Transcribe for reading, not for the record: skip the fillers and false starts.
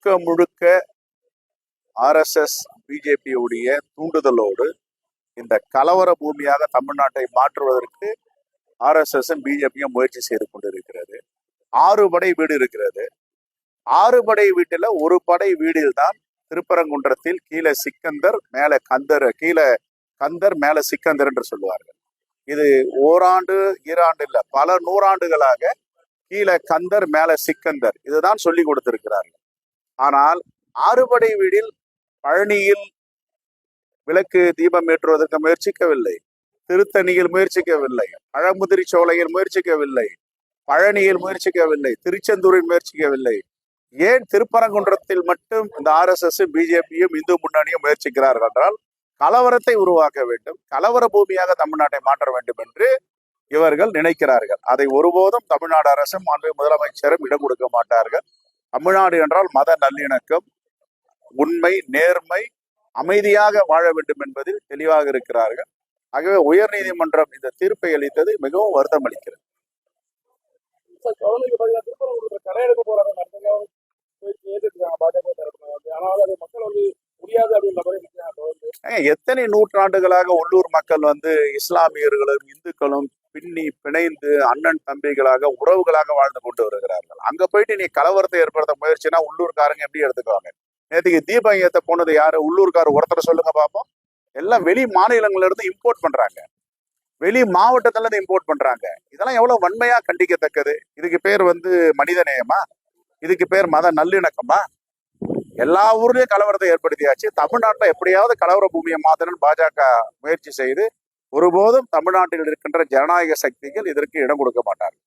முழுக்க முழுக்க ஆர்எஸ்எஸ் பிஜேபியுடைய தூண்டுதலோடு இந்த கலவர பூமியாக தமிழ்நாட்டை மாற்றுவதற்கு ஆர்எஸ்எஸ் பிஜேபியும் முயற்சி செய்து கொண்டிருக்கிறது. 6 படை வீடு இருக்கிறது. 6 படை வீட்டுல ஒரு படை வீடில் தான் திருப்பரங்குன்றத்தில் கீழே சிக்கந்தர் மேல கந்தர், கீழே கந்தர் மேல சிக்கந்தர் என்று சொல்லுவார்கள். இது ஓராண்டு ஈராண்டு இல்ல, பல நூறாண்டுகளாக கீழே கந்தர் மேல சிக்கந்தர் இதுதான் சொல்லி கொடுத்திருக்கிறார்கள். ஆனால் 6 படை வீடில் பழனியில் விளக்கு தீபம் ஏற்றுவதற்கு முயற்சிக்கவில்லை, திருத்தணியில் முயற்சிக்கவில்லை, பழமுதிரி சோலையில் முயற்சிக்கவில்லை, பழனியில் முயற்சிக்கவில்லை, திருச்செந்தூரில் முயற்சிக்கவில்லை. ஏன் திருப்பரங்குன்றத்தில் மட்டும் இந்த ஆர்எஸ்எஸ் பிஜேபியும் இந்து முன்னணியும் முயற்சிக்கிறார்கள் என்றால் கலவரத்தை உருவாக்க வேண்டும், கலவர பூமியாக தமிழ்நாட்டை மாற்ற வேண்டும் என்று இவர்கள் நினைக்கிறார்கள். அதை ஒருபோதும் தமிழ்நாடு அரசும் முதலமைச்சரும் இடம் கொடுக்க மாட்டார்கள். தமிழ்நாடு என்றால் மத நல்லிணக்கம், உண்மை, நேர்மை, அமைதியாக வாழ வேண்டும் என்பதில் தெளிவாக இருக்கிறார்கள். ஆகவே உயர் நீதிமன்றம் இந்த தீர்ப்பை அளித்தது மிகவும் வருத்தம் அளிக்கிறது. எத்தனை நூற்றாண்டுகளாக உள்ளூர் மக்கள் இஸ்லாமியர்களும் இந்துக்களும் பின்னி பிணைந்து அண்ணன் தம்பிகளாக உறவுகளாக வாழ்ந்து கொண்டு வருகிறார்கள். அங்க போயிட்டு நீ கலவரத்தை ஏற்படுத்த முயற்சினா உள்ளூர்காரங்க எப்படி எடுத்துக்குவாங்க? நேற்றுக்கு தீபம் ஏத்த போனது யாரு? உள்ளூர்காரர் ஒருத்தர் சொல்லுங்க பார்ப்போம். எல்லாம் வெளி மாநிலங்கள்ல இருந்து இம்போர்ட் பண்றாங்க, வெளி மாவட்டத்துல இருந்து இம்போர்ட் பண்றாங்க. இதெல்லாம் எவ்வளவு வன்மையா கண்டிக்கத்தக்கது. இதுக்கு பேர் மனித நேயமா? இதுக்கு பேர் மத நல்லிணக்கமா? எல்லா ஊர்லயும் கலவரத்தை ஏற்படுத்தியாச்சு. தமிழ்நாட்டில் எப்படியாவது கலவர பூமியை மாத்தணும்னு பாஜக முயற்சி செய்து ஒருபோதும் தமிழ்நாட்டில் இருக்கின்ற ஜனநாயக சக்திகள் இதற்கு இடம் கொடுக்க மாட்டார்கள்.